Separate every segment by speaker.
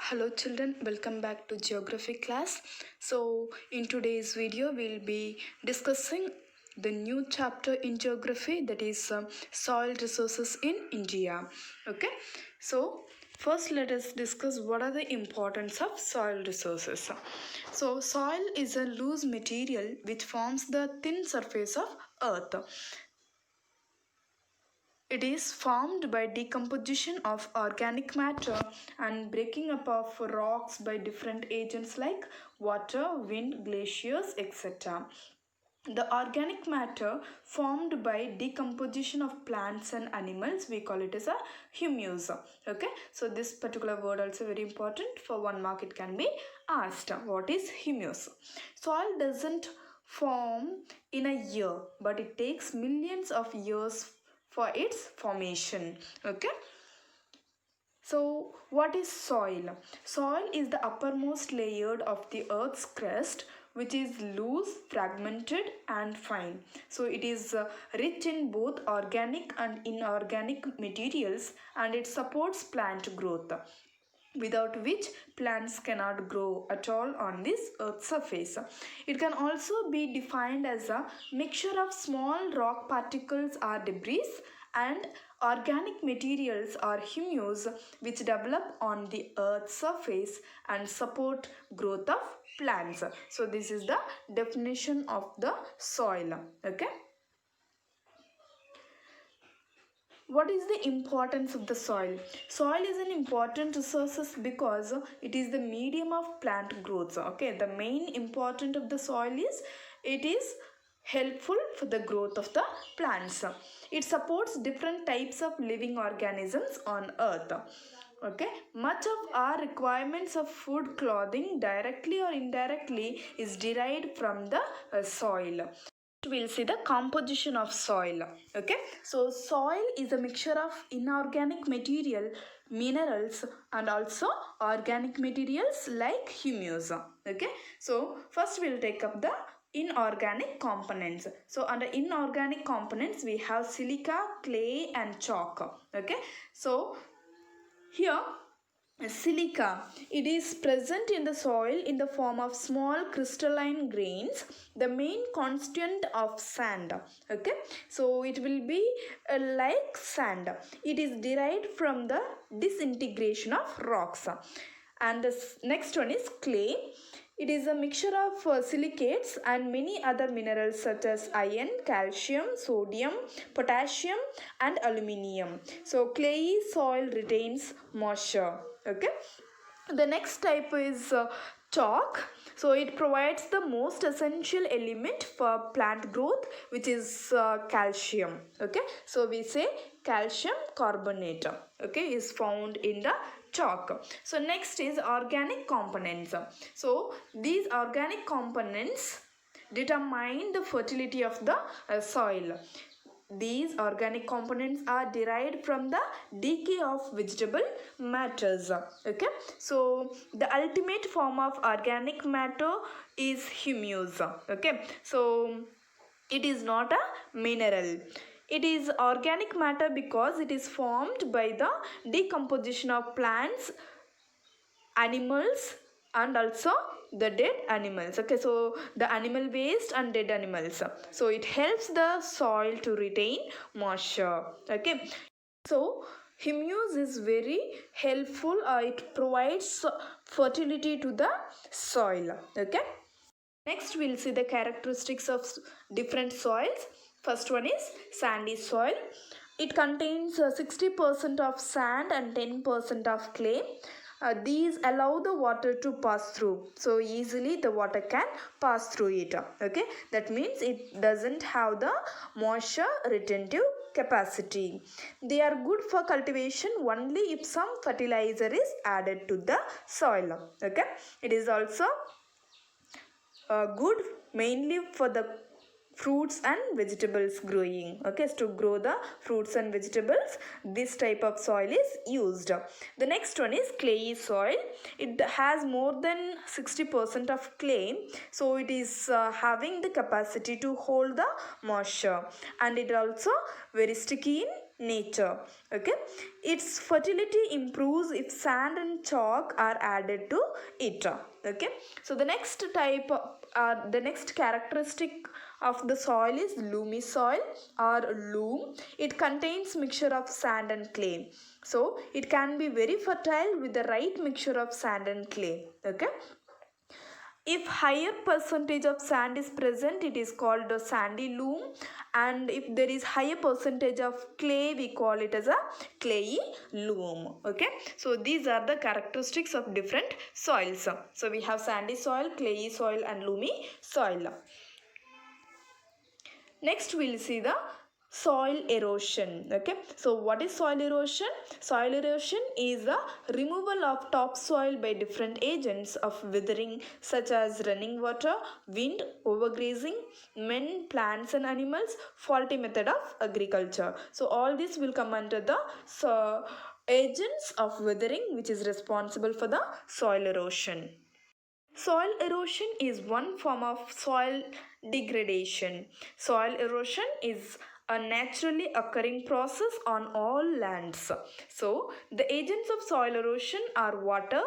Speaker 1: Hello children, welcome back to geography class. So in today's video we'll be discussing the new chapter in geography, that is soil resources in India. Okay, so first let us discuss what are the importance of soil resources. So soil is a loose material which forms the thin surface of earth. It is formed by decomposition of organic matter and breaking up of rocks by different agents like water, wind, glaciers, etc. The organic matter formed by decomposition of plants and animals, we call it as a humus. Okay, so this particular word also very important. For 1 mark it can be asked, what is humus? Soil doesn't form in a year, but it takes millions of years for its formation. Okay, so what is soil? Soil is the uppermost layer of the earth's crust, which is loose, fragmented and fine. So it is rich in both organic and inorganic materials, and it supports plant growth, without which plants cannot grow at all on this earth's surface. It can also be defined as a mixture of small rock particles or debris and organic materials or humus which develop on the earth's surface and support growth of plants. So this is the definition of the soil. Okay, what is the importance of the soil? Soil is an important resource because it is the medium of plant growth. Okay, the main important of the soil is it is helpful for the growth of the plants. It supports different types of living organisms on earth. Okay, much of our requirements of food, clothing, directly or indirectly, is derived from the soil. We'll see the composition of soil. Okay, so soil is a mixture of inorganic material, minerals and also organic materials like humus. Okay, so first we'll take up the inorganic components. So under inorganic components we have silica, clay and chalk. Okay, so here silica, it is present in the soil in the form of small crystalline grains, the main constituent of sand. Okay, so it will be like sand. It is derived from the disintegration of rocks. And the next one is clay. It is a mixture of silicates and many other minerals such as iron, calcium, sodium, potassium and aluminium. So clayey soil retains moisture. Okay, the next type is chalk. So it provides the most essential element for plant growth, which is calcium. Okay, so we say calcium carbonate, okay, is found in the chalk. So next is organic components. So these organic components determine the fertility of the soil. These organic components are derived from the decay of vegetable matters. Okay, so the ultimate form of organic matter is humus. Okay, so it is not a mineral. It is organic matter because it is formed by the decomposition of plants, animals and also the dead animals. Okay, so the animal waste and dead animals, so it helps the soil to retain moisture. Okay, so humus is very helpful. It provides fertility to the soil. Okay, next we'll see the characteristics of different soils. First one is sandy soil. It contains 60% of sand and 10% of clay. These allow the water to pass through, so easily the water can pass through it. Okay, that means it doesn't have the moisture retentive capacity. They are good for cultivation only if some fertilizer is added to the soil. Okay, it is also good mainly for the fruits and vegetables growing. Okay, so to grow the fruits and vegetables, this type of soil is used. The next one is clayey soil. It has more than 60% of clay, so it is having the capacity to hold the moisture, and it also very sticky in nature. Okay, its fertility improves if sand and chalk are added to it. Okay, so the next characteristic of the soil is loomy soil or loam. It contains mixture of sand and clay, so it can be very fertile with the right mixture of sand and clay. Okay, if higher percentage of sand is present, it is called a sandy loam, and if there is higher percentage of clay, we call it as a clayey loam. Okay, so these are the characteristics of different soils. So we have sandy soil, clayey soil and loomy soil. Next we'll see the soil erosion. Okay, so what is soil erosion? Soil erosion is the removal of topsoil by different agents of weathering such as running water, wind, overgrazing, men, plants and animals, faulty method of agriculture. So all this will come under the agents of weathering which is responsible for the soil erosion. Soil erosion is one form of soil degradation. Soil erosion is a naturally occurring process on all lands. So, the agents of soil erosion are water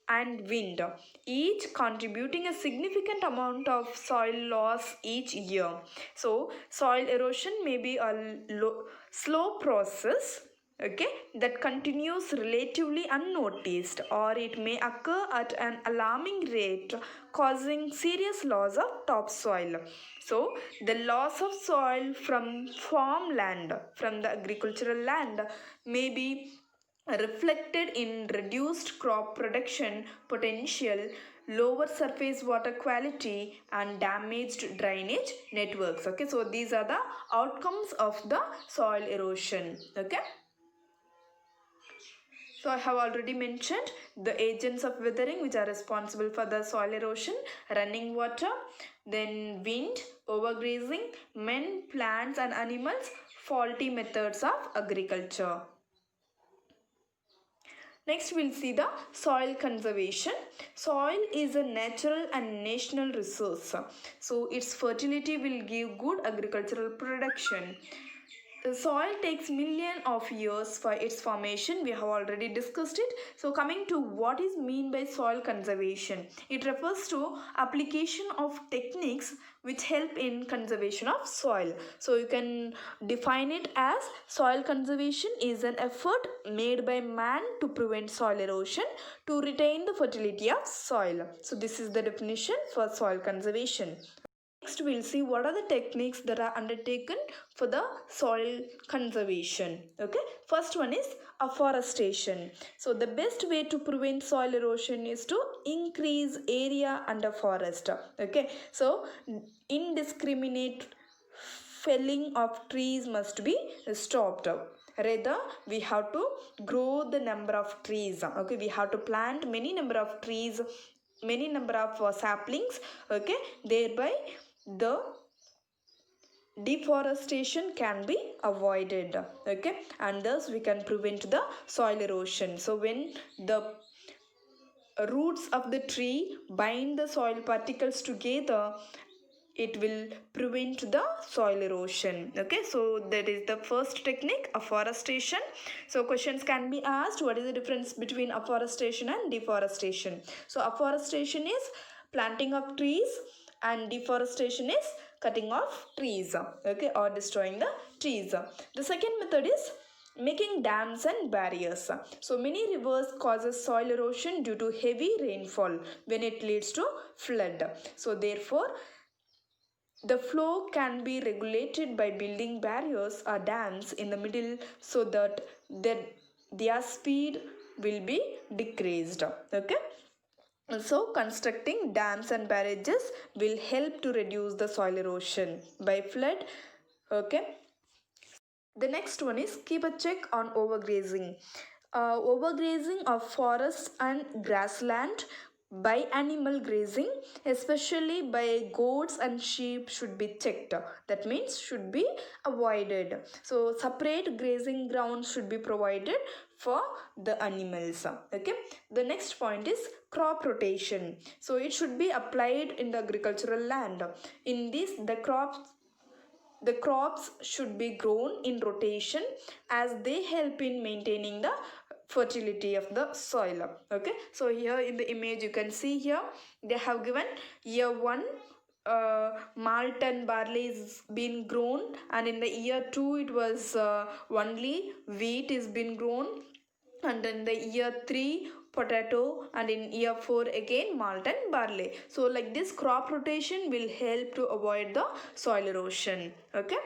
Speaker 1: and wind, each contributing a significant amount of soil loss each year. So, soil erosion may be a slow process, okay, that continues relatively unnoticed, or it may occur at an alarming rate causing serious loss of topsoil. So the loss of soil from farmland, from the agricultural land, may be reflected in reduced crop production potential, lower surface water quality and damaged drainage networks. Okay, so these are the outcomes of the soil erosion. Okay, so I have already mentioned the agents of weathering which are responsible for the soil erosion: running water, then wind, overgrazing, men, plants and animals, faulty methods of agriculture. Next we'll see the soil conservation. Soil is a natural and national resource. So its fertility will give good agricultural production. The soil takes millions of years for its formation. We have already discussed it. So coming to what is mean by soil conservation. It refers to application of techniques which help in conservation of soil. So you can define it as soil conservation is an effort made by man to prevent soil erosion to retain the fertility of soil. So this is the definition for soil conservation. Next, we'll see what are the techniques that are undertaken for the soil conservation. Okay, first one is afforestation. So the best way to prevent soil erosion is to increase area under forest. Okay, so indiscriminate felling of trees must be stopped. Rather, we have to grow the number of trees. Okay, we have to plant many number of trees, many number of saplings. Okay, thereby the deforestation can be avoided. Okay, and thus we can prevent the soil erosion. So when the roots of the tree bind the soil particles together, it will prevent the soil erosion. Okay, so that is the first technique, afforestation. So questions can be asked, what is the difference between afforestation and deforestation? So afforestation is planting of trees and deforestation is cutting off trees, okay, or destroying the trees. The second method is making dams and barriers. So many rivers causes soil erosion due to heavy rainfall when it leads to flood. So therefore the flow can be regulated by building barriers or dams in the middle so that their speed will be decreased. Okay, so constructing dams and barrages will help to reduce the soil erosion by flood. Okay, the next one is keep a check on overgrazing. Overgrazing of forests and grassland by animal grazing, especially by goats and sheep, should be checked. That means should be avoided. So separate grazing grounds should be provided for the animals. Okay, the next point is crop rotation. So it should be applied in the agricultural land. In this, the crops The crops should be grown in rotation as they help in maintaining the fertility of the soil. Okay, so here in the image you can see here they have given year 1 malt and barley is been grown, and in the year 2 it was only wheat is been grown, and in the year 3 potato, and in year 4 again malt and barley. So like this crop rotation will help to avoid the soil erosion. Okay,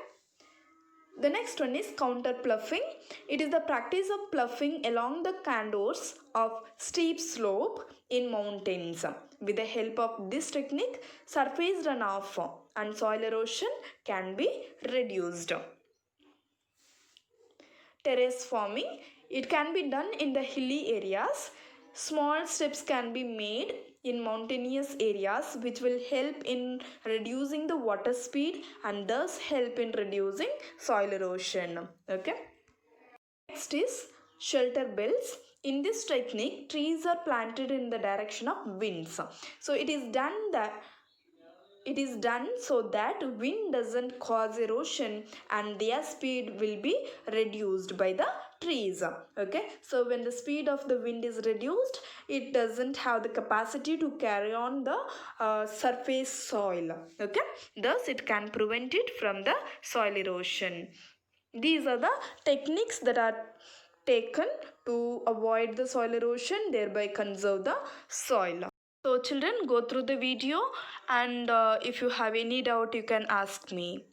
Speaker 1: the next one is counter ploughing. It is the practice of ploughing along the contours of steep slope in mountains. With the help of this technique, surface runoff and soil erosion can be reduced. Terrace farming, it can be done in the hilly areas. Small steps can be made in mountainous areas which will help in reducing the water speed and thus help in reducing soil erosion. Okay, next is shelter belts. In this technique, trees are planted in the direction of winds. So it is done so that wind doesn't cause erosion and their speed will be reduced by the trees. Okay, so when the speed of the wind is reduced, it doesn't have the capacity to carry on the surface soil. Okay, thus it can prevent it from the soil erosion. These are the techniques that are taken to avoid the soil erosion, thereby conserve the soil. So children, go through the video, and if you have any doubt you can ask me.